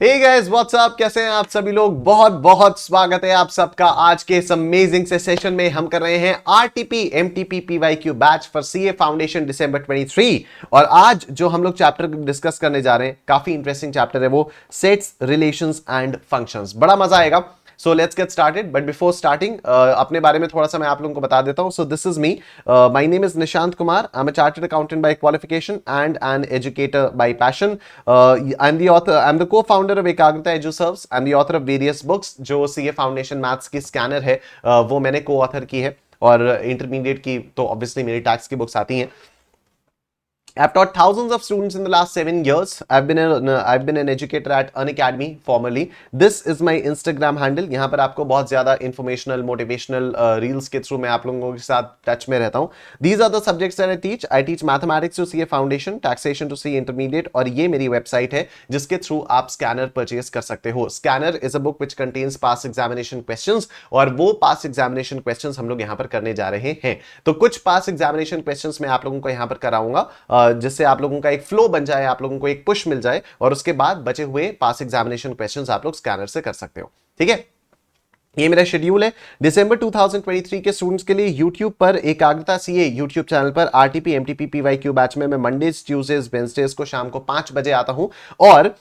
Hey guys what's up, कैसे हैं आप सभी लोग। बहुत बहुत स्वागत है आप सबका आज के इस अमेजिंग से सेशन में। हम कर रहे हैं RTP MTP PYQ batch for CA foundation दिसंबर 23। और आज जो हम लोग चैप्टर डिस्कस करने जा रहे हैं, काफी इंटरेस्टिंग चैप्टर है वो, सेट्स रिलेशंस एंड फंक्शंस। बड़ा मजा आएगा। So let's get started, but before starting अपने बारे में थोड़ा सा मैं आप लोगों को बता देता हूं। So this is me, my name is Nishant Kumar. I am a chartered accountant by qualification and an educator by passion. I am the author, I am the co-founder of Ekagrata Eduserves. I am the author of various books. जो CA foundation maths की scanner है, वो मैंने को-ऑथर की है, और intermediate की तो ऑब्वियसली मेरी टैक्स की बुक्स आती हैं। I've taught thousands of students in the last 7 years. I've been an educator at Unacademy formerly. This is my Instagram handle. यहाँ पर आपको बहुत ज़्यादा informational, motivational reels के थ्रू मैं आप लोगों के साथ टच में रहता हूँ. These are the subjects that I teach. I teach mathematics to CA Foundation, taxation to CA Intermediate, और ये मेरी वेबसाइट है जिसके थ्रू आप स्कैनर परचेज कर सकते हो. Scanner is a book which contains pass examination questions, और वो पास एग्जामिनेशन क्वेश्चंस हम लोग यहाँ पर करने जा रहे हैं. तो कुछ पास एग्जामिनेशन क्वेश्चंस मैं आप लोगों को यहाँ पर कराऊंगा, जिससे आप लोगों का एक फ्लो बन जाए, आप लोगों को एक पुश मिल जाए, और उसके बाद बचे हुए पास एग्जामिनेशन क्वेश्चंस आप लोग स्कैनर से कर सकते हो. ठीक है, ये मेरा शेड्यूल है दिसंबर 2023 के स्टूडेंट्स के लिए. यूट्यूब पर एकाग्रता सीए यूट्यूब चैनल पर आरटीपी एमटीपी पीवाईक्यू बैच में मैं मंडेज ट्यूसडेज वेडनेसडेज को शाम को 5 बजे आता हूं, और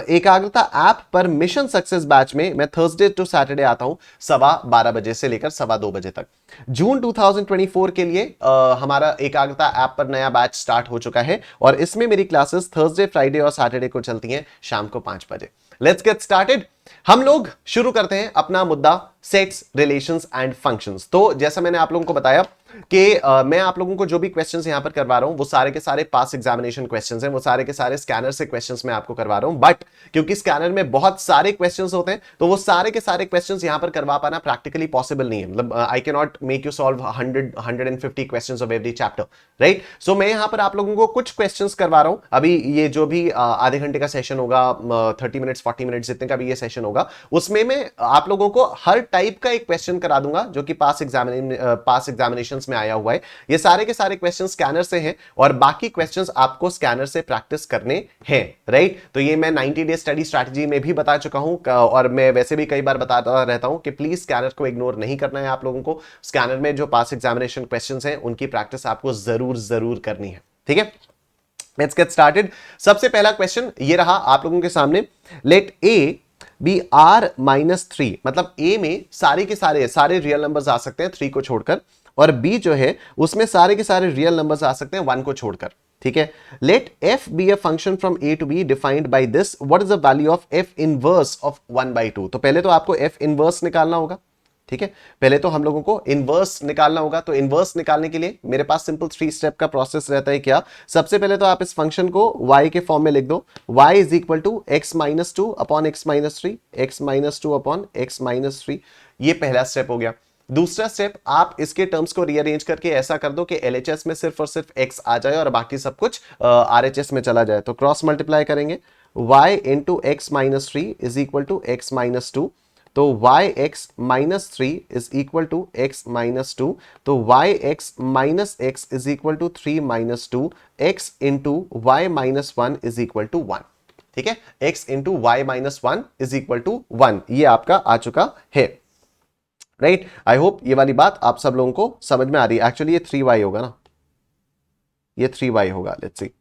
एकाग्रता ऐप पर मिशन सक्सेस बैच में मैं थर्सडे टू सैटरडे आता हूं 12:15 बजे से लेकर 2:15 बजे तक. जून 2024 के लिए हमारा एकाग्रता ऐप पर नया बैच स्टार्ट हो चुका है, और इसमें मेरी क्लासेस थर्सडे, फ्राइडे और सैटरडे को चलती हैं शाम को 5 बजे. Let's get started. हम लोग शुरू करते हैं अपना मुद्दा, सेट्स रिलेशंस एंड फंक्शंस. तो जैसा मैंने आप लोगों को बताया कि मैं आप लोगों को जो भी क्वेश्चंस यहां पर करवा रहा हूं वो सारे के सारे पास एग्जामिनेशन क्वेश्चंस हैं, वो सारे के सारे स्कैनर से क्वेश्चंस मैं आपको करवा रहा हूं. बट क्योंकि स्कैनर में बहुत सारे क्वेश्चंस होते हैं, तो वो सारे के सारे क्वेश्चंस यहां पर करवा पाना प्रैक्टिकली पॉसिबल नहीं है. मतलब I can not make you solve 150 questions of every chapter, right. So मैं यहां पर आप लोगों को कुछ क्वेश्चंस करवा रहा हूं. अभी ये जो भी आधे घंटे का सेशन होगा, 30 मिनट्स 40 मिनट्स जितने का भी ये सेशन होगा, उसमें मैं आप लोगों को हर टाइप का एक क्वेश्चन करा दूंगा जो कि पास एग्जामिनेशंस में आया हुआ है. ये सारे के सारे क्वेश्चन स्कैनर से हैं, और बाकी क्वेश्चंस आपको स्कैनर से प्रैक्टिस करने हैं, राइट. तो ये मैं 90 डे स्टडी स्ट्रैटेजी में भी बता चुका हूं, और मैं वैसे भी कई बार बताता रहता हूं कि प्लीज स्कैनर को इग्नोर नहीं करना है आप लोगों को. स्कैनर में जो पास एग्जामिनेशन क्वेश्चंस हैं उनकी प्रैक्टिस आपको जरूर जरूर करनी है. ठीक है, लेट्स गेट स्टार्टेड. सबसे पहला क्वेश्चन ये रहा आप लोगों के सामने. लेट ए बी आर -3, मतलब ए में सारे के सारे रियल नंबर्स आ सकते हैं 3 को छोड़कर, और बी जो है उसमें सारे के सारे रियल नंबर्स आ सकते हैं 1 को छोड़कर. ठीक है, let F be a function from A to B defined by this, what is the value of F inverse of 1/2. तो पहले तो आपको एफ इनवर्स निकालना होगा. ठीक है, पहले तो हम लोगों को इनवर्स निकालना होगा. तो इनवर्स निकालने के लिए मेरे पास सिंपल 3 स्टेप का प्रोसेस रहता है. क्या, सबसे पहले तो आप इस फंक्शन को y के फॉर्म में लिख दो. y is equal to x-2 upon x-3, x-2 upon x-3. ये पहला स्टेप हो गया. दूसरा स्टेप, आप इसके टर्म्स को रीअरेंज करके ऐसा कर दो कि एलएचएस में सिर्फ और सिर्फ x आ जाए और बाकी सब कुछ आरएचएस में चला जाए. तो क्रॉस मल्टीप्लाई करेंगे, y into x-3 is equal to x-2. तो y(x-3) is equal to x-2. तो y(x minus x) is equal to 3-2, x into y-1 is equal to 1. ठीक है, x into y-1 is equal to 1. ये आपका आ चुका है, राइट. आई hope ये वाली बात आप सब लोगों को समझ में आ रही है. एक्चुअली ये 3y होगा ना, ये 3y होगा. Let's see.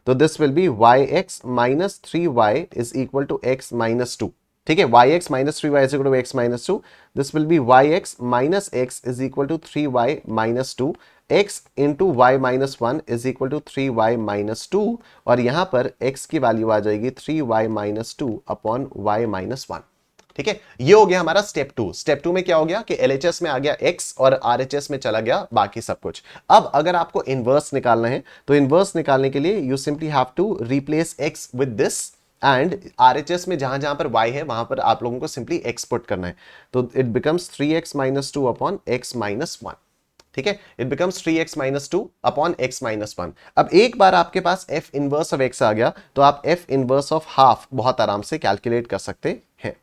तो this will be y(x minus 3y) is equal to x-2. ठीक है, yx minus 3y is equal to x-2. This will be yx minus x is equal to 3y minus 2. x into y minus 1 is equal to 3y minus 2. और यहां पर x की value आ जाएगी 3y minus 2 upon y minus 1. ठीक है, ये हो गया हमारा स्टेप 2. स्टेप 2 में क्या हो गया कि LHS में आ गया x और RHS में चला गया बाकी सब कुछ. अब अगर आपको इनवर्स निकालना है, तो इनवर्स निकालने के लिए you simply have to replace x with this, and RHS में जहां जहां पर y है वहां पर आप लोगों को सिंपली एक्सपोर्ट करना है. तो it becomes 3x-2 upon x-1. ठीक है, it becomes 3x-2 upon x-1. अब एक बार आपके पास f इनवर्स ऑफ x आ गया, तो आप f इनवर्स ऑफ हाफ बहुत आराम से कैलकुलेट कर सकते हैं.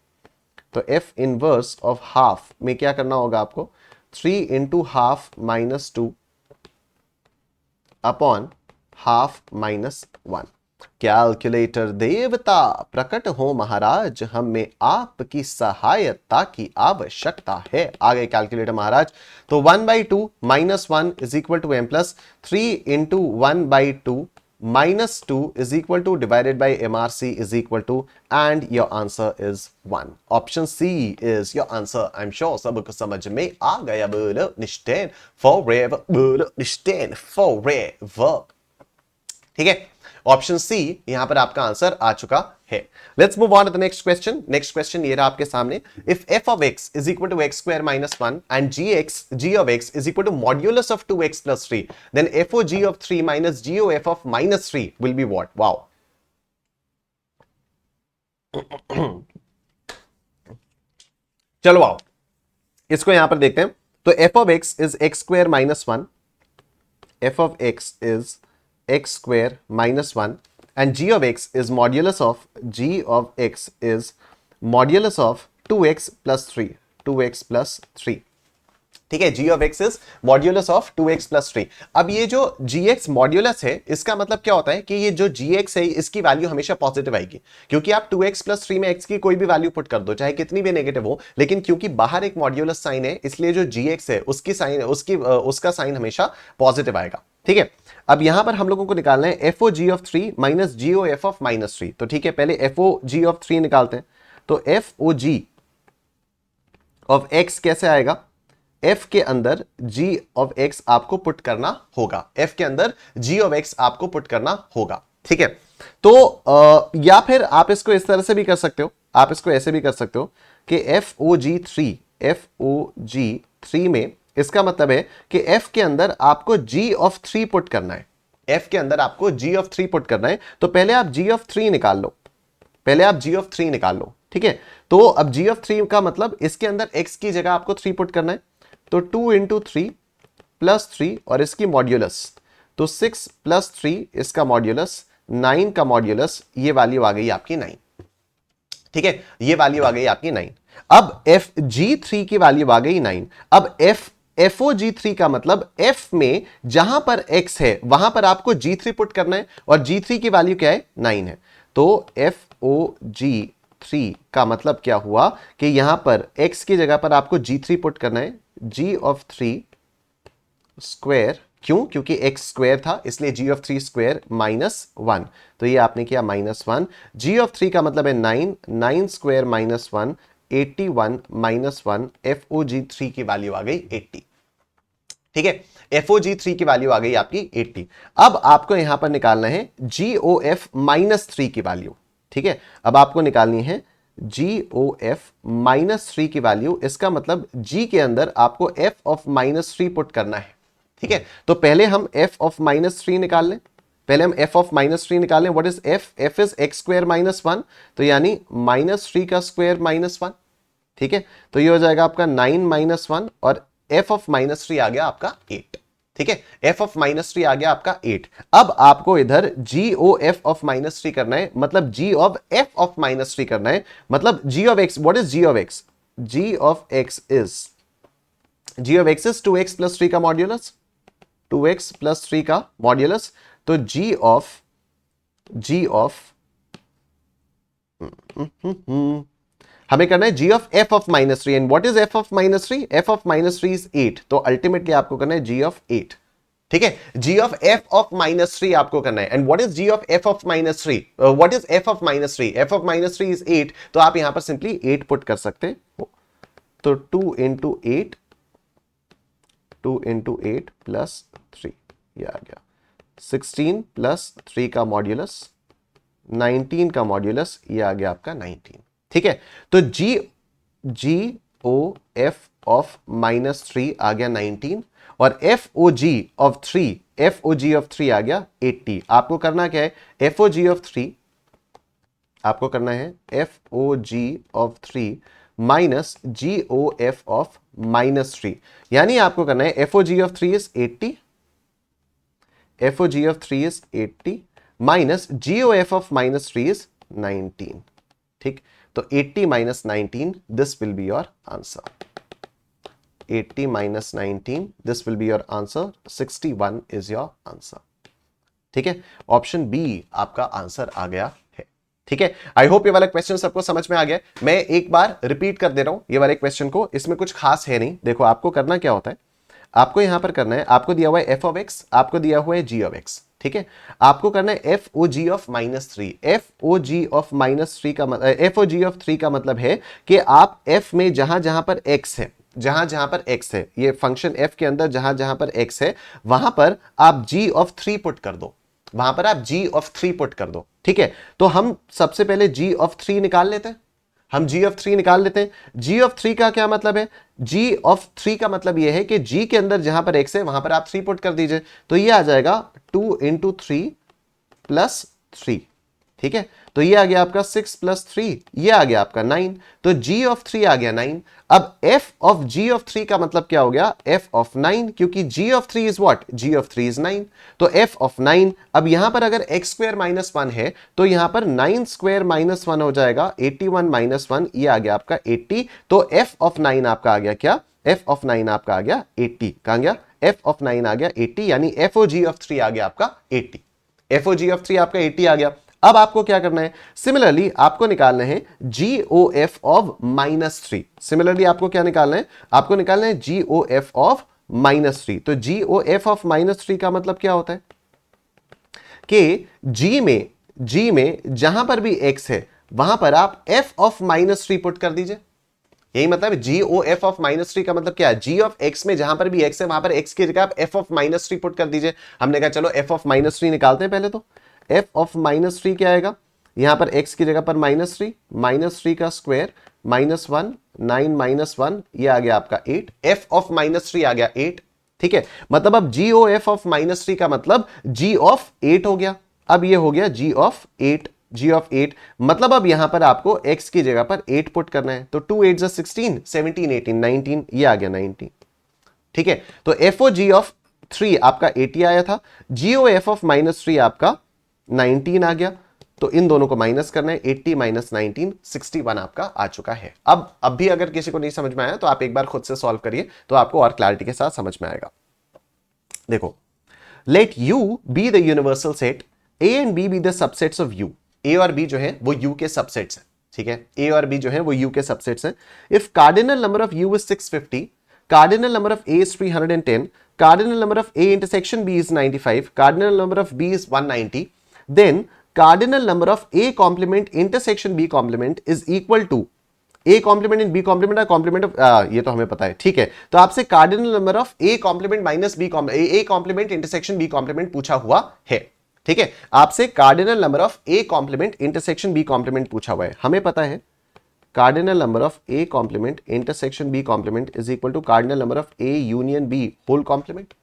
तो f इनवर्स ऑफ हाफ में क्या करना होगा आपको, 3 into half -2 upon half -1. Calculator देवता प्रकट हो महाराज, हमें आपकी सहायता की आवश्यकता है। आ गए कैलकुलेटर महाराज। तो 1/2 -1 is equal to m plus 3 into 1/2 -2 is equal to divided by MRC is equal to, and your answer is 1. Option C is your answer. I'm sure सबको समझ में आ गया। बोलो निश्चय forever, बोलो निश्चय forever। ठीक है, ऑप्शन सी यहां पर आपका आंसर आ चुका है। Let's move on to the next question. Next question ये रहा आपके सामने। If f of x is equal to x square minus 1 and g of x is equal to modulus of 2x plus 3, then f o g of 3 minus g o f of minus 3 will be what? Wow. चलो आओ इसको यहां पर देखते हैं। तो f of x is x square minus 1, f of x is x square minus 1 and g of x is modulus of x is modulus of 2x plus 3, 2x plus 3। ठीक है, g of x is modulus of 2x plus 3। अब ये जो gx modulus है, इसका मतलब क्या होता है कि ये जो gx है इसकी वैल्यू हमेशा पॉजिटिव आएगी, क्योंकि आप 2x plus 3 में x की कोई भी वैल्यू पुट कर दो, चाहे कितनी भी नेगेटिव हो, लेकिन क्योंकि बाहर एक मॉड्यूलस साइन है, इसलिए जो gx है उसकी साइन उसका साइन हमेशा पॉजिटिव आएगा। ठीक है, अब यहां पर हम लोगों को निकालना है F O G of 3 minus G O F of minus 3। तो ठीक है, पहले एफ ओ जी ऑफ 3 निकालते हैं। तो F O G of X कैसे आएगा? एफ के अंदर जी ऑफ एक्स आपको पुट करना होगा, एफ के अंदर जी ऑफ एक्स आपको पुट करना होगा। ठीक है, तो या फिर आप इसको इस तरह से भी कर सकते हो, आप इसको ऐसे भी कर सकते हो कि एफ ओ जी 3 में इसका मतलब है कि f के अंदर आपको g of 3 पुट करना है, f के अंदर आपको g of 3 पुट करना है। तो पहले आप g of 3 निकाल लो, पहले आप g of 3 निकाल लो। ठीक है, तो अब g of 3 का मतलब इसके अंदर x की जगह आपको 3 पुट करना है। तो 2 इंटू 3 प्लस 3 और इसकी मॉड्यूलस, तो 6 प्लस 3 इसका मॉड्यूलस, 9 का मॉड्यूलस, ये वैल्यू आ गई आपकी 9। ठीक है, ये वैल्यू आ गई आपकी 9। अब एफ जी 3 की वैल्यू आ गई 9। अब एफ ओ जी 3 का मतलब f में जहां पर x है वहां पर आपको g3 पुट करना है, और g3 की वैल्यू क्या है? 9 है। तो एफ ओ जी 3 का मतलब क्या हुआ कि यहां पर x की जगह पर आपको g3 पुट करना है, g ऑफ 3 स्क्वायर। क्यों? क्योंकि x स्क्वायर था, इसलिए g ऑफ 3 स्क्वायर माइनस 1। तो ये आपने किया -1। g ऑफ 3 का मतलब है 9, 9 square minus 1, 81 minus 1, F O G 3 की वैल्यू आ गई 80। ठीक है, एफ ओ जी 3 की वैल्यू आ गई आपकी 80। अब आपको यहां पर निकालना है जी ओ एफ माइनस 3 की वैल्यू। ठीक है, अब आपको निकालनी है जी ओ एफ माइनस 3 की वैल्यू। इसका मतलब जी के अंदर आपको एफ ऑफ माइनस 3 पुट करना है। ठीक है, तो पहले हम एफ ऑफ माइनस 3 निकाल लें, पहले हम f ऑफ माइनस 3 निकालें। What is f? f is x square minus 1, तो यानी -3 का स्क्वायर -1। ठीक है, तो ये हो जाएगा आपका 9 माइनस 1, और f ऑफ -3 आ गया आपका 8। ठीक है, f ऑफ -3 आ गया आपका 8। अब आपको इधर g o f ऑफ -3 करना है, मतलब g ऑफ f ऑफ -3 करना है, मतलब g of x। What is g of x? g of x is 2x plus 3 का मॉड्यूलस, 2x प्लस 3 का मॉड्यूलस। तो g ऑफ हमें करना है g of f of -3। And what is f of -3? f of -3 is 8। तो ultimately आपको करना है g ऑफ 8। ठीक है, g ऑफ f ऑफ -3 आपको करना है। And what is g of f of -3? What is f of -3? f of -3 is 8। तो आप यहां पर सिंपली 8 पुट कर सकते हो। तो 2 इंटू 8, 2 इंटू 8 प्लस 3, ये आ गया 16 प्लस 3 का मॉड्यूलस, 19 का मॉड्यूलस, ये आ गया आपका 19। ठीक है, तो जी ओ एफ ऑफ -3 आ गया 19, और एफ ओ जी ऑफ 3 आ गया 80। आपको करना क्या है? एफ ओ जी ऑफ 3 आपको करना है F O G of 3 minus G O F of -3, यानी आपको करना है F O G of 3 is 80, F O G of 3 is 80 minus G O F of -3 is 19। ठीक, तो 80 minus 19, this will be your answer. 80 minus 19, this will be your answer. 61 is your answer. ठीक है, option B आपका answer आ गया है। ठीक है, आई hope ये वाला क्वेश्चन सबको समझ में आ गया। मैं एक बार रिपीट कर दे रहा हूं ये वाले क्वेश्चन को, इसमें कुछ खास है नहीं। देखो आपको करना क्या होता है, आपको यहां पर करना है, आपको दिया हुआ है एफ ऑफ एक्स, आपको दिया हुआ है जी ऑफ एक्स। ठीक है, आपको करना है F O G of -3। F O G of -3 का मतलब, एफ ओ जी ऑफ 3 का मतलब है कि आप एफ में जहां जहां पर एक्स है, जहां जहां पर x है, ये फंक्शन f के अंदर जहां जहां पर x है, वहां पर आप g ऑफ 3 पुट कर दो, वहां पर आप g ऑफ 3 पुट कर दो। ठीक है, तो हम सबसे पहले g ऑफ 3 निकाल लेते हैं, हम g ऑफ 3 निकाल लेते हैं। g ऑफ 3 का क्या मतलब है, g ऑफ 3 का मतलब यह है कि g के अंदर जहां पर x है वहां पर आप 3 पुट कर दीजिए, तो ये आ जाएगा 2 × 3 + 3। ठीक है, तो ये आ गया आपका 6 + 3, ये आ गया आपका 9, तो g ऑफ 3 आ गया 9। अब f ऑफ g ऑफ 3 का मतलब क्या हो गया, f ऑफ 9, क्योंकि g of 3 is what, g of 3 is 9, तो f ऑफ 9। अब यहां पर अगर x² - 1 है तो यहां पर 9² - 1 हो जाएगा 81 - 1, ये आ गया आपका 80, तो f ऑफ 9 आपका आ गया क्या, f ऑफ 9 आपका आ गया 80। कहां गया, f ऑफ 9 आ गया 80, यानी f ओ g ऑफ 3 आ गया आपका 80, f ओ g ऑफ 3 आपका 80 आ गया। अब आपको क्या करना है, सिमिलरली आपको निकालना है GOF ऑफ -3। सिमिलरली आपको क्या निकालना है, आपको निकालना है GOF ऑफ -3। तो GOF ऑफ -3 का मतलब क्या होता है कि G में जहां पर भी x है वहां पर आप f ऑफ -3 पुट कर दीजिए। यही मतलब GOF ऑफ -3 का मतलब क्या है, g ऑफ x में जहां पर भी x है वहां पर x की जगह आप f ऑफ -3 पुट कर दीजिए। हमने कहा चलो f ऑफ -3 निकालते हैं पहले, तो f ऑफ -3 क्या आएगा, यहां पर x की जगह पर -3, -3 का स्क्वायर -1, 9 - 1, ये आ गया आपका 8, f ऑफ -3 आ गया 8। ठीक है, मतलब अब GOF ऑफ -3 का मतलब g ऑफ 8 हो गया। अब ये हो गया g ऑफ 8, g ऑफ 8, मतलब अब यहां पर आपको x की जगह पर 8 पुट करना है, तो 2 8 16, 17 18 19, ये आ गया 19। ठीक है, तो FOG ऑफ 3 आपका 80 आया था, GOF ऑफ -3 आपका 19 आ गया, तो इन दोनों को माइनस करना है, 80 - 19 61 आपका आ चुका है। अब भी अगर किसी को नहीं समझ में आया तो आप एक बार खुद से सॉल्व करिए, तो आपको और क्लैरिटी के साथ समझ में आएगा। देखो, let U be the universal set, A and B be the subsets of U। A और B जो है वो U के सबसेट्स हैं। ठीक है, A और B जो है वो U के सबसेट्स हैं। If cardinal number of U is 650, cardinal number of A is 310, cardinal number of A intersection B is 95, cardinal number of B is 190, then cardinal number of A complement intersection B complement is equal to A complement and B complement are complement of ये तो हमें पता है। ठीक है, तो आपसे cardinal number of A complement minus B complement, A complement intersection B complement पूछा हुआ है। ठीक है, आपसे cardinal number of A complement intersection B complement पूछा हुआ है। हमें पता है cardinal number of A complement intersection B complement is equal to cardinal number of A union B whole complement।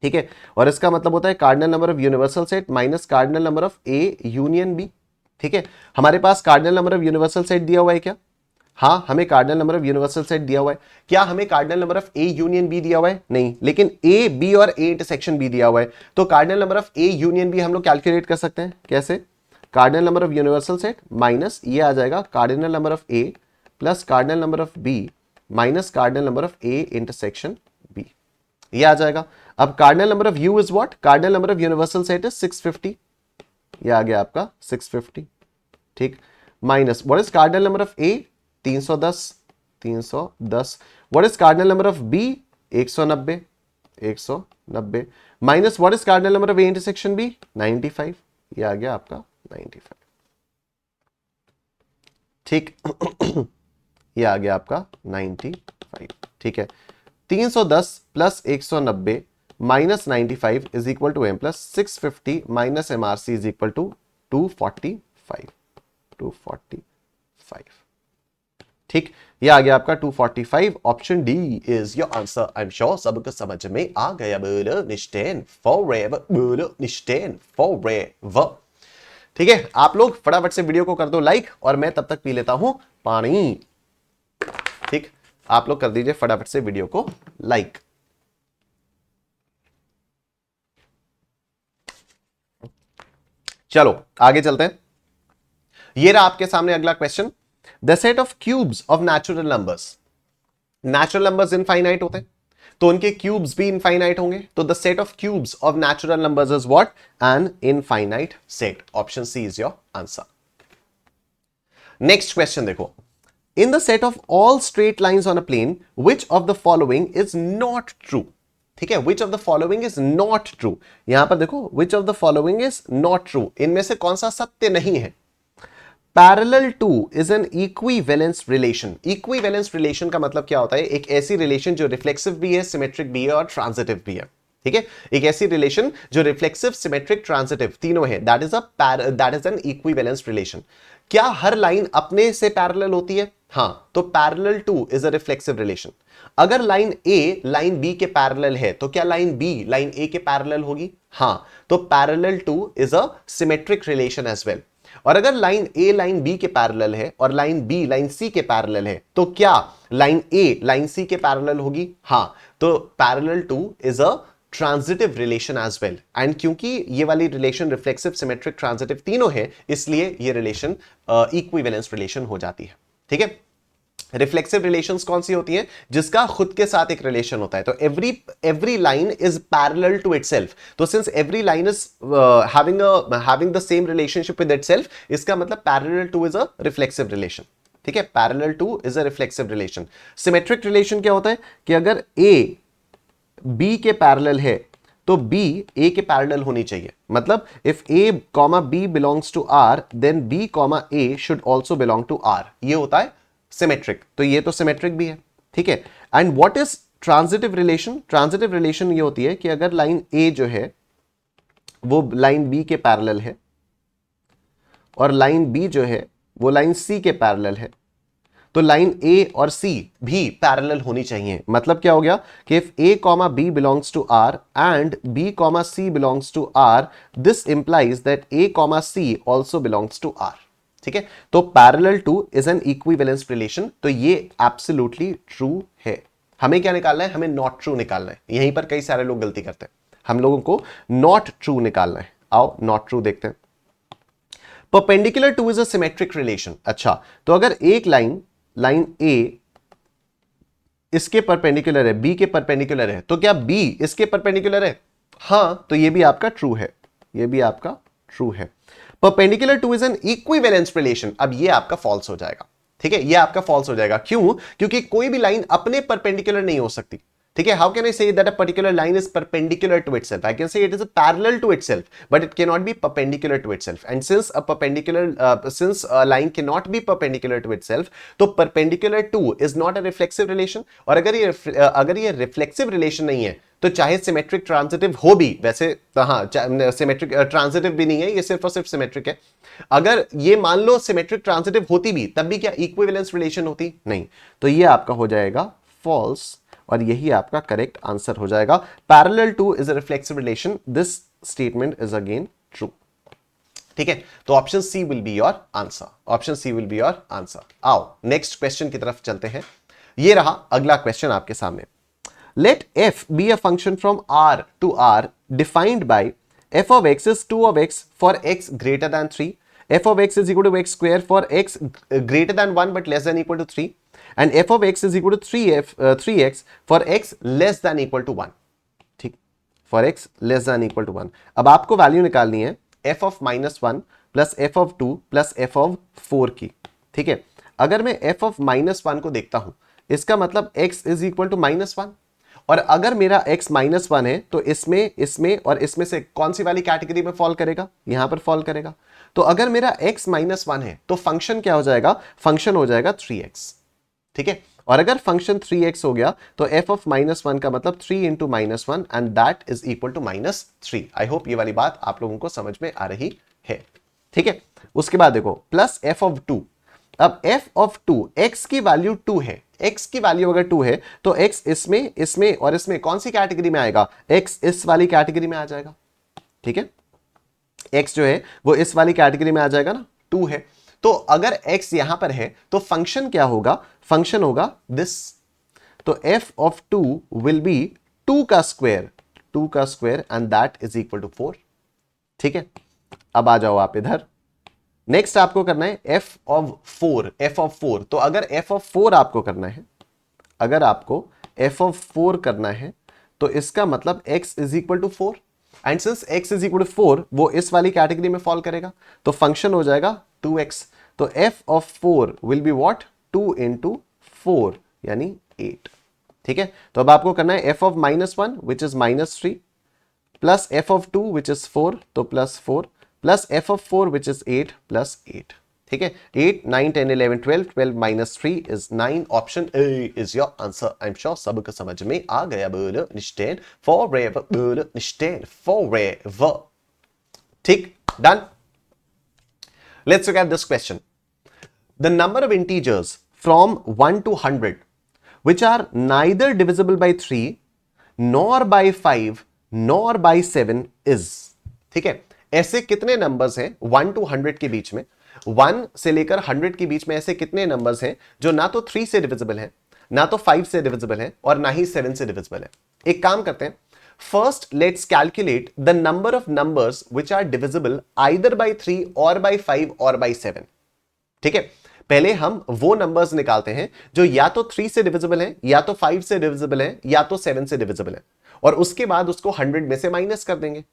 ठीक है, और इसका मतलब होता है cardinal number of universal set minus cardinal number of A union B. ठीक है, हमारे पास cardinal number of universal set दिया हुआ है क्या, हाँ हमें cardinal number of universal set दिया हुआ है। क्या हमें cardinal number of A union B दिया हुआ है, नहीं, लेकिन ए बी और ए इंटरसेक्शन बी दिया हुआ है। तो cardinal number of A union B हम लोग कैलकुलेट कर सकते हैं, कैसे, cardinal number of universal set minus ये आ जाएगा cardinal number of A plus cardinal number of B minus cardinal number of A intersection B, ये आ जाएगा। अब cardinal number of U is what, cardinal number of universal set is 650, ये आ गया आपका 650। ठीक, minus what is cardinal number of A 310, 310, what is cardinal number of B 190, 190, minus what is cardinal number of A intersection B 95, ये आ गया आपका 95। ठीक ये आ गया आपका 95। ठीक है, 310 plus 190 minus 95 is equal to M plus 650 minus MRC is equal to 245, 245। ठीक, ये आ गया आपका 245। Option D is your answer. I am sure सबको समझ में आ गया। बोलो निश्चय फॉरएवर, बोलो निश्चय फॉरएवर। ठीक है, आप लोग फटाफट से वीडियो को कर दो लाइक, और मैं तब तक पी लेता हूं पानी। ठीक, आप लोग कर दीजिए फटाफट से वीडियो को लाइक। चलो आगे चलते हैं। ये रहा आपके सामने अगला question. The set of cubes of natural numbers, natural numbers infinite होते हैं, तो उनके क्यूब्स भी इनफाइनाइट होंगे। तो the set of cubes of natural numbers is what? An infinite set. Option C is your answer. Next question देखो, in the set of all straight lines on a plane which of the following is not true. ठीक है, which of the following is not true. यहां पर देखो, विच of the following is not true, इनमें से कौन सा सत्य नहीं है? Parallel to is an equivalence relation. Equivalence relation का मतलब क्या होता है? एक ऐसी रिलेशन जो रिफ्लेक्सिव भी है, सिमेट्रिक भी है और ट्रांजिटिव भी है। ठीक है, एक ऐसी रिलेशन जो रिफ्लेक्सिव, सिमेट्रिक, ट्रांजिटिव तीनों है, that is an equivalence relation. क्या हर लाइन अपने से पैरेलल होती है? हां, तो parallel to is a reflexive relation. अगर लाइन ए लाइन बी के पैरेलल है तो क्या लाइन बी लाइन ए के पैरेलल होगी? हां, तो parallel to is a symmetric relation as well. और अगर लाइन ए लाइन बी के पैरेलल है और लाइन बी लाइन सी के पैरेलल है तो क्या लाइन ए लाइन सी के पैरेलल होगी? हां, तो parallel to is a transitive relation as well. And क्योंकि ये वाली रिलेशन रिफ्लेक्सिव, सिमेट्रिक, ट्रांजिटिव तीनों है, इसलिए ये रिलेशन इक्विवेलेंस रिलेशन हो जाती है। ठीक है, रिफ्लेक्सिव रिलेशंस कौन सी होती हैं? जिसका खुद के साथ एक रिलेशन होता है। तो every line is parallel to itself. तो since every line is having the same relationship with itself, इसका मतलब parallel to is a reflexive relation. ठीक है, parallel to is a reflexive relation. Symmetric relation क्या होता है कि अगर ए बी के पैरेलल है तो बी ए के पैरेलल होनी चाहिए। मतलब if A comma B belongs to R, then B comma A should also belong to R. ये होता है सिमेट्रिक। तो ये तो सिमेट्रिक भी है। ठीक है, and what is transitive relation? Transitive relation ये होती है कि अगर लाइन ए जो है वो लाइन बी के पैरेलल है और लाइन बी जो है वो लाइन सी के पैरेलल है, तो लाइन ए और सी भी पैरेलल होनी चाहिए। मतलब क्या हो गया कि if A comma B belongs to R and B comma C belongs to R, this implies that A comma C also belongs to R. ठीक है, तो parallel to is an equivalence relation. तो ये एब्सोल्युटली ट्रू है। हमें क्या निकालना है? हमें नॉट ट्रू निकालना है। यहीं पर कई सारे लोग गलती करते हैं। हम लोगों को नॉट ट्रू निकालना है। आओ नॉट ट्रू देखते हैं। Perpendicular to is a symmetric relation. अच्छा, तो अगर एक लाइन ए इसके परपेंडिकुलर है, बी के परपेंडिकुलर है, तो क्या बी इसके परपेंडिकुलर है? हां, तो ये भी आपका ट्रू है। ये भी आपका ट्रू है। Perpendicular to is an equivalence relation. अब ये आपका फॉल्स हो जाएगा। ठीक है, ये आपका फॉल्स हो जाएगा। क्यों? क्योंकि कोई भी लाइन अपने परपेंडिकुलर नहीं हो सकती। ठीक है, how can I say that a particular line is perpendicular to itself? I can say it is parallel to itself, but it can not be perpendicular to itself. And since a line can not be perpendicular to itself, तो perpendicular to is not a reflexive relation. और अगर ये reflexive relation नहीं है, तो चाहे symmetric transitive हो भी, वैसे हाँ सिमेट्रिक ट्रांजिटिव भी नहीं है, ये सिर्फ और सिर्फ सिमेट्रिक है। अगर ये मान लो सिमेट्रिक ट्रांजिटिव होती भी, तब भी क्या इक्विवेलेंस रिलेशन होती? नहीं। तो ये आपका हो जाएगा फॉल्स, और यही आपका करेक्ट आंसर हो जाएगा। Parallel to is a reflexive relation. This statement is again true. ठीक है, तो option C will be your answer. Option C will be your answer. आओ नेक्स्ट क्वेश्चन की तरफ चलते हैं। ये रहा अगला क्वेश्चन आपके सामने। Let f be a function from r to r defined by f of x is 2 of x for x greater than 3, f of x is equal to x square for x greater than 1 but less than equal to 3, and f of x is equal to 3x for x less than equal to 1. ठीक, for x less than equal to 1. अब आपको value निकालनी है f of -1 plus f of 2 plus f of 4 की। ठीक है, अगर मैं f of -1 को देखता हूं, इसका मतलब x is equal to -1, और अगर मेरा x -1 है तो इसमें और इसमें से कौन सी वाली कैटेगरी में फॉल करेगा? यहां पर फॉल करेगा। तो अगर मेरा x -1 है तो फंक्शन क्या हो जाएगा? फंक्शन हो जाएगा 3x। ठीक है, और अगर फंक्शन 3x हो गया तो f of -1 का मतलब 3 into -1 and that is equal to -3। I hope ये वाली बात आप लोगों को समझ में आ रही है। ठीक है, उसके बाद देखो प्लस f of 2। अब f of 2, x की वैल्यू 2 है, x की वैल्यू अगर 2 है तो x इसमें और इसमें कौन सी कैटेगरी में आएगा? x इस वाली कैटेगरी में आ जाएगा। ठीक है, x जो है वो इस वाली कैटेगरी में आ जाएगा ना, 2 है। तो अगर x यहां पर है तो फंक्शन क्या होगा? फंक्शन होगा दिस। तो f of 2 विल बी 2 का square and that is equal to 4। ठीक है, अब आ जाओ आप इधर। नेक्स्ट आपको करना है f of 4। तो अगर f of 4 आपको करना है, अगर आपको f ऑफ 4 करना है तो इसका मतलब x is equal to 4 and since x is equal to 4 वो इस वाली कैटेगरी में फॉल करेगा तो फंक्शन हो जाएगा 2x। तो f of 4 will be what 2 into 4 यानी 8। ठीक है, तो अब आपको करना है f of -1 which is -3 plus f of 2 which is 4 तो +4 plus f of 4 which is 8 plus 8। ठीक है, 8 9 10 11 12 12 minus 3 is 9। Option A is your answer. I am sure सबको समझ में आ गया। बोलो निश्चय फॉरएवर, बोलो निश्चय फॉरएवर। ठीक, done. Let's look at this question. The number of integers from 1 to 100 which are neither divisible by 3 nor by 5 nor by 7 is। ठीक है, ऐसे कितने नंबर्स हैं 1 to 100 के बीच में, 1 से लेकर 100 के बीच में ऐसे कितने नंबर्स हैं जो ना तो 3 से डिविजिबल है, ना तो 5 से डिविजिबल है और ना ही 7 से डिविजिबल है। एक काम करते हैं, first let's calculate the number of numbers which are divisible either by 3 और बाय 5 और बाय 7। ठीक है, पहले हम वो नंबर्स निकालते हैं जो या तो 3 से डिविजिबल है, या तो 5 से डिविजिबल है, या तो 7 से डिविजिबल है, और उसके बाद उसको 100 में से माइनस कर देंगे।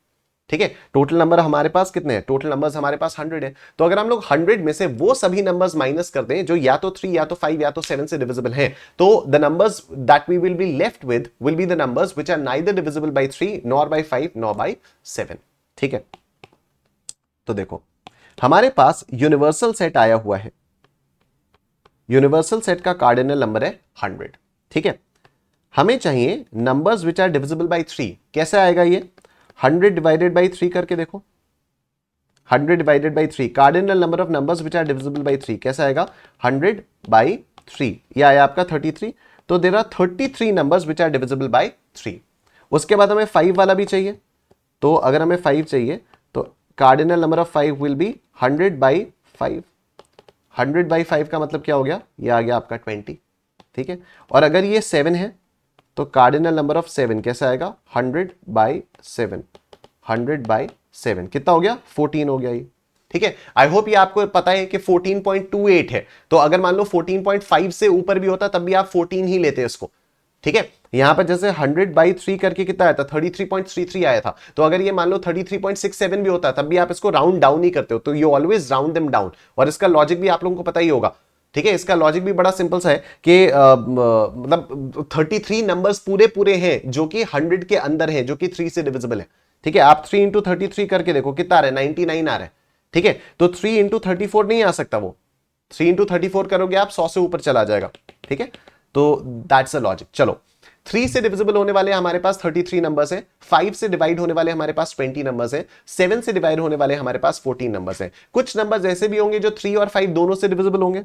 ठीक है, टोटल नंबर हमारे पास कितने हैं, टोटल नंबर्स हमारे पास 100 है। तो अगर हम लोग 100 में से वो सभी नंबर्स माइनस कर दें जो या तो 3 या तो 5 या तो 7 से डिविजिबल हैं, तो the numbers that we will be left with will be the numbers which are neither divisible by 3 nor by 5 nor by 7। ठीक है, तो देखो हमारे पास यूनिवर्सल सेट आया हुआ है, यूनिवर्सल सेट का कार्डिनल नंबर है 100। ठीक है, हमें चाहिए numbers which are divisible by 3। कैसे आएगा ये, 100 डिवाइडेड बाय 3 करके देखो, 100 divided by 3 cardinal number of numbers which are divisible by 3 कैसे आएगा 100 बाय 3, ये आया आपका 33। तो there are 33 numbers which are divisible by 3। उसके बाद हमें 5 वाला भी चाहिए, तो अगर हमें 5 चाहिए तो cardinal number of 5 will be 100 by 5। 100 by 5 का मतलब क्या हो गया, ये आ गया आपका 20। ठीक है, और अगर ये 7 है तो कार्डिनल नंबर ऑफ 7 कैसे आएगा 100 बाई 7। 100 बाई 7 कितना हो गया 14 हो गया ये। ठीक है, आई होप ये आपको पता है कि 14.28 है, तो अगर मान लो 14.5 से ऊपर भी होता तब भी आप 14 ही लेते इसको। ठीक है, यहां पर जैसे 100 बाई 3 करके कितना आया था 33.33 आया था, तो अगर ये मान लो 33.67 भी होता तब भी आप इसको राउंड डाउन ही करते हो, तो you always round them down. और इसका लॉजिक भी आप लोगों को पता ही होगा। ठीक है, इसका लॉजिक भी बड़ा सिंपल सा है कि मतलब 33 नंबर्स पूरे पूरे हैं जो कि 100 के अंदर है, जो कि 3 से डिविजिबल है। ठीक है, आप 3 इंटू 33 करके देखो कितना आ रहा है 99 आ रहा है। ठीक है, तो 3 इंटू 34 नहीं आ सकता, वो 3 इंटू 34 करोगे आप 100 से ऊपर चला जाएगा। ठीक है, तो दैट्स अ लॉजिक। चलो, 3 से डिविजिबल होने वाले हमारे पास 33 नंबर्स हैं, 5 से डिवाइड होने वाले हमारे पास 20 नंबर्स हैं, 7 से डिवाइड होने वाले हमारे पास 14 नंबर्स हैं। कुछ नंबर्स ऐसे भी होंगे जो 3 और 5 दोनों से डिविजिबल होंगे,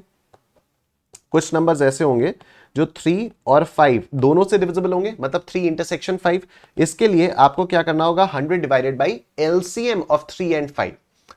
कुछ नंबर्स ऐसे होंगे जो 3 और 5 दोनों से डिविजिबल होंगे, मतलब 3 इंटरसेक्शन 5। इसके लिए आपको क्या करना होगा 100 divided by LCM of 3 and 5।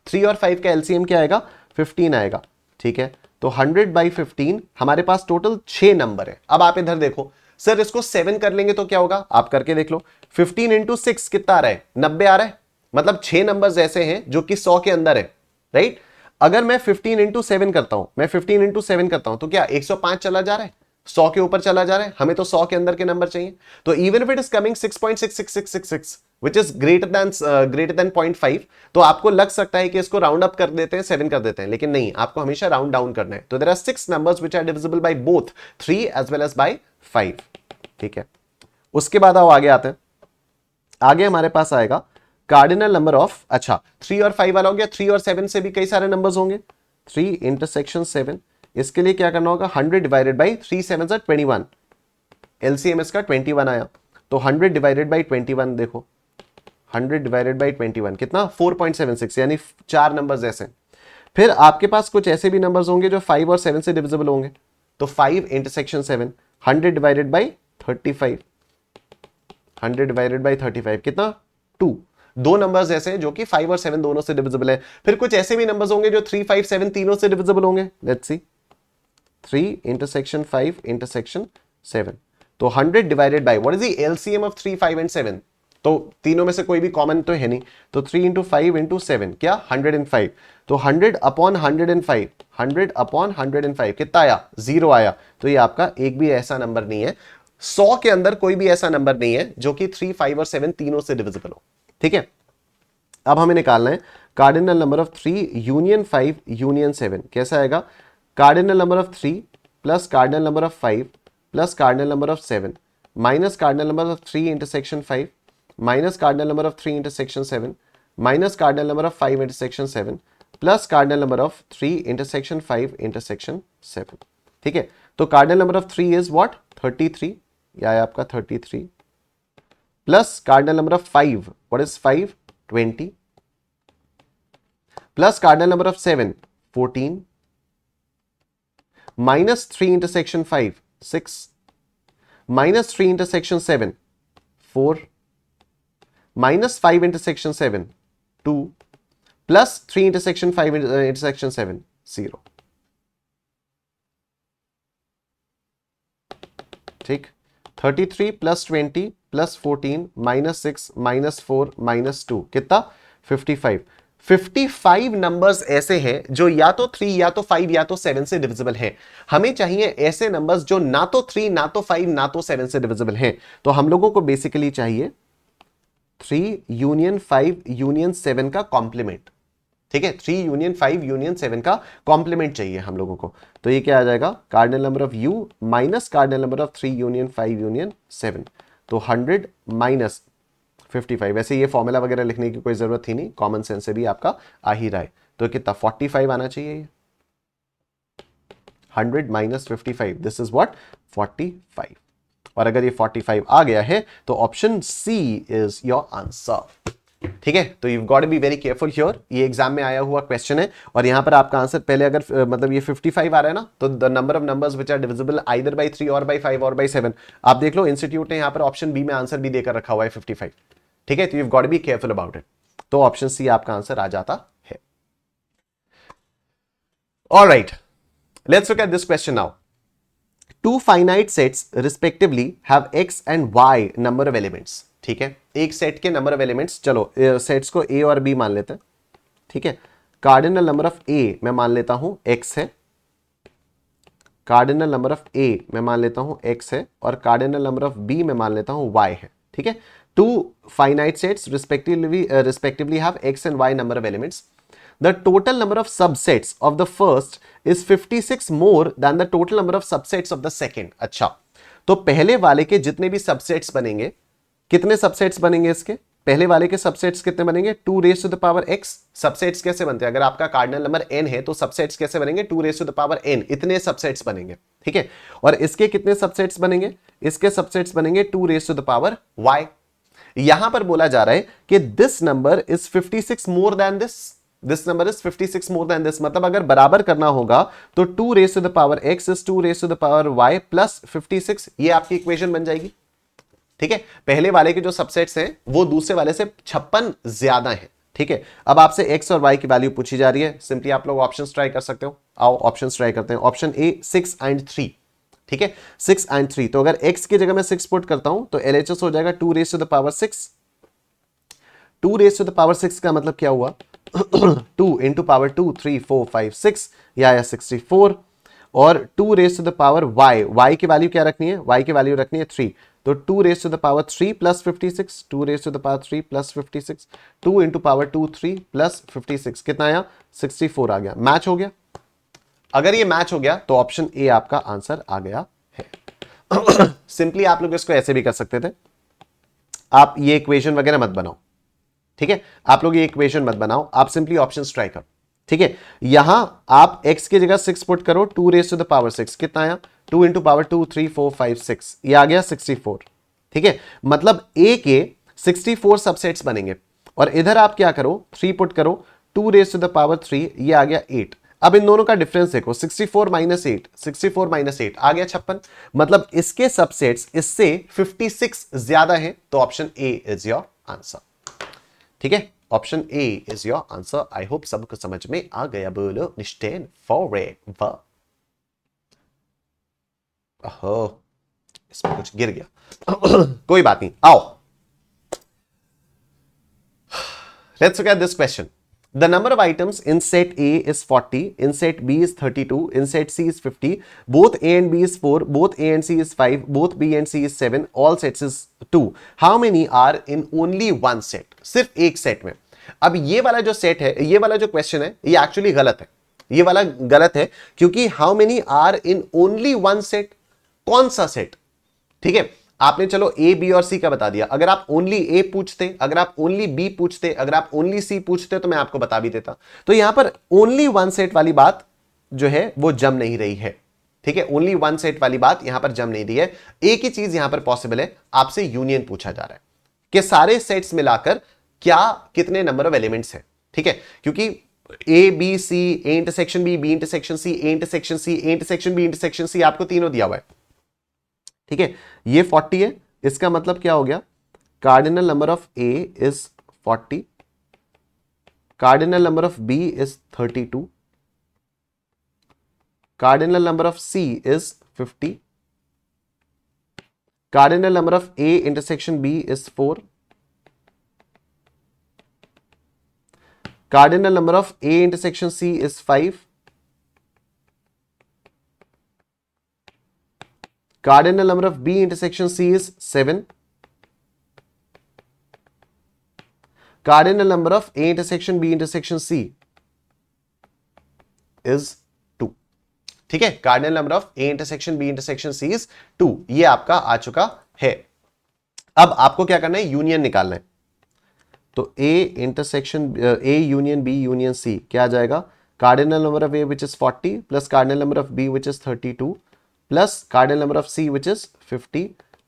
3 और 5 का एलसीएम क्या आएगा 15 आएगा। ठीक है, तो 100 बाई 15 हमारे पास टोटल 6 नंबर है। अब आप इधर देखो, सर इसको 7 कर लेंगे तो क्या होगा, आप करके देख लो। 15 इंटू 6 कितना आ रहा है 90 आ रहा है, मतलब 6 नंबर्स ऐसे हैं जो कि 100 के अंदर है। राइट, अगर मैं 15 इंटू 7 करता हूं, मैं 15 इंटू 7 करता हूं तो क्या 105 चला जा रहा है, 100 के ऊपर चला जा रहा है। हमें तो 100 के अंदर के नंबर चाहिए। तो even if it is coming 6.66666 which is greater than 0.5, तो आपको लग सकता है कि इसको राउंड अप कर देते हैं 7 कर देते हैं, लेकिन नहीं, आपको हमेशा राउंड डाउन करना है। तो there are 6 numbers which are divisible by both 3 as well as by 5। ठीक है, उसके बाद आओ आगे आते हैं। आगे हमारे पास आएगा कार्डिनल नंबर ऑफ, अच्छा 3 और 5 वाला हो गया, 3 और 7 से भी कई सारे नंबर्स होंगे, 3 इंटरसेक्शन 7। इसके लिए क्या करना होगा 100 डिवाइडेड बाई 3 7 21, एलसीएम इसका 21 आया, तो 100 डिवाइडेड बाई 21 देखो, 100 डिवाइडेड बाई 21 कितना 4.76, यानी 4 नंबर्स ऐसे। फिर आपके पास कुछ ऐसे भी नंबर्स होंगे जो 5 और 7 से डिविजिबल होंगे, तो 5 intersection 7, 100 divided by 35, 100 divided by 35 कितना 2। दो नंबर्स ऐसे हैं जो कि 5 और 7 दोनों से डिविजिबल है। फिर कुछ ऐसे भी नंबर्स होंगे जो 3 5 7 तीनों से डिविजिबल होंगे। लेट्स सी, 3 इंटरसेक्शन 5 इंटरसेक्शन 7, तो 100 divided by what is the LCM of 3 5 and 7, तो तीनों में से कोई भी कॉमन तो है नहीं, तो 3 इंटू 5 इंटू 7 क्या 105, तो 100 अपॉन 105, 100 अपॉन 105 कितना आया 0 आया। तो ये आपका एक भी ऐसा नंबर नहीं है 100 के अंदर कोई भी ऐसा नंबर नहीं है जो कि 3, 5 और 7 तीनों से डिविजिबल हो। ठीक है, अब हमें निकालना है cardinal number of 3 union 5 union 7। कैसा आएगा? Cardinal number of 3 plus cardinal number of 5 plus cardinal number of 7 minus cardinal number of 3 intersection 5 minus cardinal number of 3 intersection 7 minus cardinal number of 5 intersection 7 plus cardinal number of 3 intersection 5 intersection 7। ठीक है, तो cardinal number of 3 is what? 33, या है आपका 33 plus cardinal number of 5, what is 5? 20 plus cardinal number of 7, 14 minus 3 intersection 5, 6 minus 3 intersection 7, 4 minus 5 intersection 7, 2 plus 3 intersection 5 intersection 7, 0। ठीक, 33 plus 20 plus 14 minus 6 minus 4 minus 2 कितना? 55। 55 numbers ऐसे हैं जो या तो 3 या तो 5 या तो 7 से डिविजिबल हैं। हमें चाहिए ऐसे नंबर्स जो ना तो 3 ना तो 5 ना तो 7 से डिविजिबल हैं। तो हम लोगों को बेसिकली चाहिए 3 यूनियन 5 यूनियन 7 का कॉम्प्लीमेंट। ठीक है, 3 यूनियन 5 यूनियन 7 का कॉम्प्लीमेंट चाहिए हम लोगों को। तो ये क्या आ जाएगा? Cardinal number of you minus cardinal number of 3 union 5 union 7। तो 100 माइनस 55। वैसे ये फॉर्मूला वगैरह लिखने की कोई जरूरत ही नहीं, कॉमन सेंस से भी आपका आ ही रहा है। तो कितना? 45 आना चाहिए ये। 100 माइनस 55, दिस इज व्हाट? 45। और अगर ये 45 आ गया है तो option C is your answer. ठीक है, तो you got to be very careful here. ये एग्जाम में आया हुआ क्वेश्चन है और यहां पर आपका आंसर पहले अगर मतलब ये 55 आ रहा है ना, तो the number of numbers which are divisible either by 3 और बाय 5 और बाय 7। आप देख लो इंस्टीट्यूट ने यहां पर ऑप्शन बी में आंसर भी देकर रखा हुआ है 55। ठीक है, तो you got to be careful about it. तो ऑप्शन सी आपका आंसर आ जाता है। Alright, let's look at this question now. Two finite sets respectively have x and y number of elements। ठीक है, एक सेट के नंबर ऑफ एलिमेंट्स, चलो सेट्स को a और b मान लेते हैं। ठीक है, कार्डिनल नंबर ऑफ a मैं मान लेता हूं x है, कार्डिनल नंबर ऑफ a मैं मान लेता हूं x है, और कार्डिनल नंबर ऑफ b मैं मान लेता हूं y है। ठीक है, two finite sets respectively have x and y number of elements। The total number of subsets of the first is 56 more than the total number of subsets of the second। अच्छा, तो पहले वाले के जितने भी सबसेट्स बनेंगे, कितने subsets बनेंगे इसके? पहले वाले के सबसेट्स कितने बनेंगे? 2 raise to the power x। Subsets कैसे बनते हैं? अगर आपका कार्डिनल नंबर n है तो सबसेट्स कैसे बनेंगे? 2 raise to the power n, इतने सबसेट्स बनेंगे। ठीक है, और इसके कितने सबसेट्स बनेंगे? इसके सबसेट्स बनेंगे 2 raise to the power y। यहां पर बोला जा रहा है कि this number is 56 more than this number is 56 more than this. मतलब अगर बराबर करना होगा तो 2 raise to the power x is 2 raise to the power y plus 56, ये आपकी इक्वेशन बन जाएगी। ठीक है, पहले वाले के जो सबसेट्स हैं वो दूसरे वाले से 56 ज्यादा हैं। ठीक है, अब आपसे x और y की वैल्यू पूछी जा रही है। सिंपली आप लोग ऑप्शंस ट्राई कर सकते हो। आओ ऑप्शंस ट्राई करते हैं। Option A 6 and 3। ठीक है, 6 एंड 3। तो अगर x की जगह मैं 6 पुट करता हूं तो LHS हो जाएगा 2 raise to the power 6। 2 raise to the power 6 का मतलब क्या हुआ? 2 इंटू पावर 2, 3 4 5 6, या 64। और 2 raise to the power y की वैल्यू क्या रखनी है? y की वैल्यू रखनी है 3। तो 2 raise to the power 3 plus 56, 2 raise to the power 3 plus 56, 2 into power 2 3 plus 56 कितना आया? 64 आ गया। मैच हो गया। अगर ये मैच हो गया तो ऑप्शन ए आपका आंसर आ गया है। सिंपली आप लोग इसको ऐसे भी कर सकते थे, आप ये इक्वेशन वगैरह मत बनाओ। ठीक है, आप लोग ये इक्वेशन मत बनाओ, आप सिंपली ऑप्शंस ट्राई करो। ठीक है, यहां आप x की जगह 6 पुट करो, 2 रेज़ टू द पावर 6 कितना आया? 2 इंटू पावर 2 3 4 5 6, ये आ गया 64। ठीक है, मतलब a के 64 सबसेट्स बनेंगे। और इधर आप क्या करो? 3 पुट करो, 2 रेज़ टू द पावर 3, ये आ गया 8। अब इन दोनों का डिफरेंस देखो, 64 माइनस 8, 64 माइनस 8 आ गया 56। मतलब इसके सबसेट्स इससे 56 ज्यादा है। तो option A is your answer. ठीक है, option A is your answer. I hope सबको समझ में आ गया। बोलो निश्चय फॉरएवर। ओहो, इसमें कुछ गिर गया। कोई बात नहीं, आओ let's look at this question. The number of items in set A is 40, in set B is 32, in set C is 50, both A and B is 4, both A and C is 5, both B and C is 7, all sets is 2. How many are in only one set? सिर्फ एक set में. अब ये वाला जो set है, ये वाला जो क्वेश्चन है, ये एक्चुअली गलत है. ये वाला गलत है क्योंकि how many are in only one set, कौन सा सेट? ठीक है, आपने चलो ए बी और सी का बता दिया. अगर आप ओनली ए पूछते, अगर आप ओनली बी पूछते, अगर आप ओनली सी पूछते तो मैं आपको बता भी देता. तो यहां पर ओनली वन सेट वाली बात जो है वो जम नहीं रही है. ठीक है, ओनली वन सेट वाली बात यहां पर जम नहीं रही है. एक ही चीज यहां पर पॉसिबल है, आपसे यूनियन पूछा जा रहा है कि सारे सेट्स मिलाकर क्या कितने नंबर ऑफ एलिमेंट्स है. ठीक है, क्योंकि A B C, A intersection B, B intersection C, A intersection C, A intersection B, intersection C, आपको तीनों दिया हुआ है. ठीक है, ये 40 है. इसका मतलब क्या हो गया? Cardinal number of A is 40, cardinal number of B is 32, cardinal number of C is 50, cardinal number of A intersection B is 4, cardinal number of A intersection C is 5, cardinal number of B intersection C is 7, cardinal number of A intersection B intersection C is 2. ठीक है, cardinal number of A intersection B intersection C is 2. ये आपका आ चुका है. अब आपको क्या करना है? यूनियन निकालना है. तो A intersection A union B union C क्या आ जाएगा? Cardinal number of A which is 40 plus cardinal number of B which is 32 plus cardinal number of C which is 50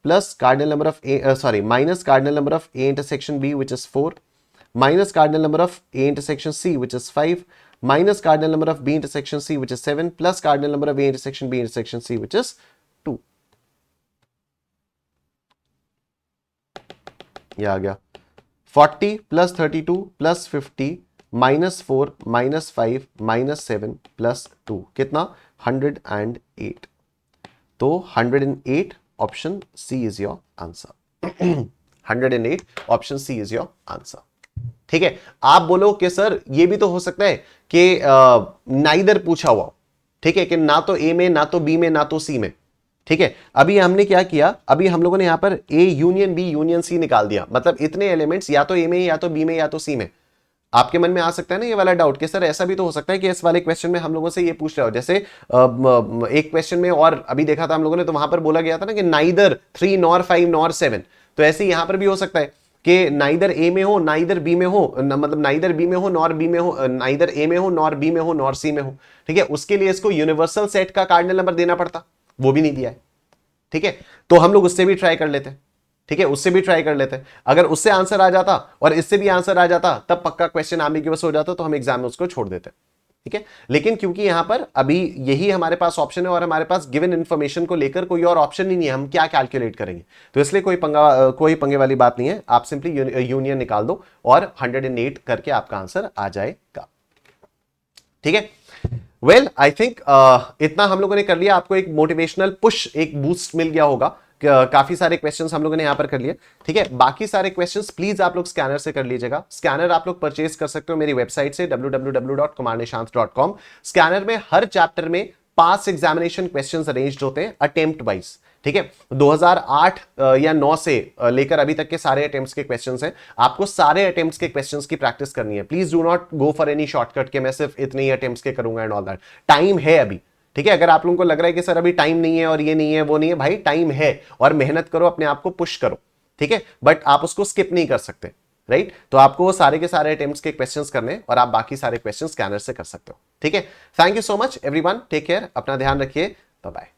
plus cardinal number of A minus cardinal number of A intersection B which is 4 minus cardinal number of A intersection C which is 5 minus cardinal number of B intersection C which is 7 plus cardinal number of A intersection B intersection C which is 2. ये आ गया 40 plus 32 plus 50 minus 4 minus 5 minus 7 plus 2 कितना? 108. तो 108 option C is your answer. 108 option C is your answer. ठीक है, आप बोलो कि सर ये भी तो हो सकता है कि नाइदर पूछा हुआ. ठीक है, कि ना तो ए में, ना तो बी में, ना तो सी में. ठीक है, अभी हमने क्या किया? अभी हम लोगों ने यहां पर A union B union C निकाल दिया. मतलब इतने एलिमेंट्स या तो ए में, या तो बी में, या तो सी में. आपके मन में आ सकता है ना ये वाला डाउट कि सर ऐसा भी तो हो सकता है कि इस वाले क्वेश्चन में हम लोगों से ये पूछ रहे हो. जैसे एक क्वेश्चन में और अभी देखा था हम लोगों ने, तो वहां पर बोला गया था ना कि नाइदर 3 नॉर 5 नॉर 7. तो ऐसे यहां पर भी हो सकता है कि नाइदर ए में हो, नाइदर बी में हो, मतलब नाइदर बी में हो नॉर बी में हो, नाइदर ए में हो नॉर बी में हो नॉर सी में हो. ठीक है, उसके लिए इसको यूनिवर्सल सेट का कार्डिनल नंबर देना पड़ता, वो भी नहीं दिया है. ठीक है, तो हम लोग उससे भी ट्राई कर लेते. ठीक है, उससे भी ट्राई कर लेते. अगर उससे आंसर आ जाता और इससे भी आंसर आ जाता तब पक्का क्वेश्चन एम्बिग्युअस हो जाता, तो हम एग्जाम में उसको छोड़ देते. ठीक है, लेकिन क्योंकि यहां पर अभी यही हमारे पास ऑप्शन है और हमारे पास गिवन इन्फॉर्मेशन को लेकर कोई और ऑप्शन ही नहीं है, हम क्या कैलकुलेट करेंगे, तो इसलिए कोई पंगे वाली बात नहीं है. आप सिंपली यूनियन निकाल दो और 108 करके आपका आंसर आ जाएगा. ठीक है, वेल आई थिंक इतना हम लोगों ने कर लिया. आपको एक मोटिवेशनल पुश, एक बूस्ट मिल गया होगा. काफी सारे क्वेश्चंस हम लोगों ने यहां पर कर लिए. ठीक है, बाकी सारे क्वेश्चंस प्लीज आप लोग स्कैनर से कर लीजिएगा. स्कैनर आप लोग परचेज कर सकते हो मेरी वेबसाइट से www.kumarnishant.com. स्कैनर में हर चैप्टर में 5 एग्जामिनेशन क्वेश्चंस अरेंज्ड होते हैं अटेम्प्ट वाइज. ठीक है, 2008 या 9 से लेकर अभी तक के सारे अटेम्प्ट्स के क्वेश्चंस हैं. आपको सारे अटेम्प्ट्स के क्वेश्चंस की प्रैक्टिस करनी है. Please do not go for any shortcut के मैं सिर्फ इतने ही अटेम्प्ट्स के करूंगा एंड ऑल दैट. टाइम है अभी. ठीक है, अगर आप लोगों को लग रहा है कि सर अभी टाइम नहीं है और ये नहीं है वो नहीं है, भाई टाइम है और मेहनत करो, अपने आप को पुश करो. ठीक है, बट आप उसको स्किप नहीं कर सकते. राइट, तो आपको वो सारे के सारे अटेम्प्ट्स के क्वेश्चंस करने और आप बाकी सारे क्वेश्चंस स्कैनर से कर सकते हो. ठीक है, thank you so much everyone, take care, अपना ध्यान रखिए, बाय बाय.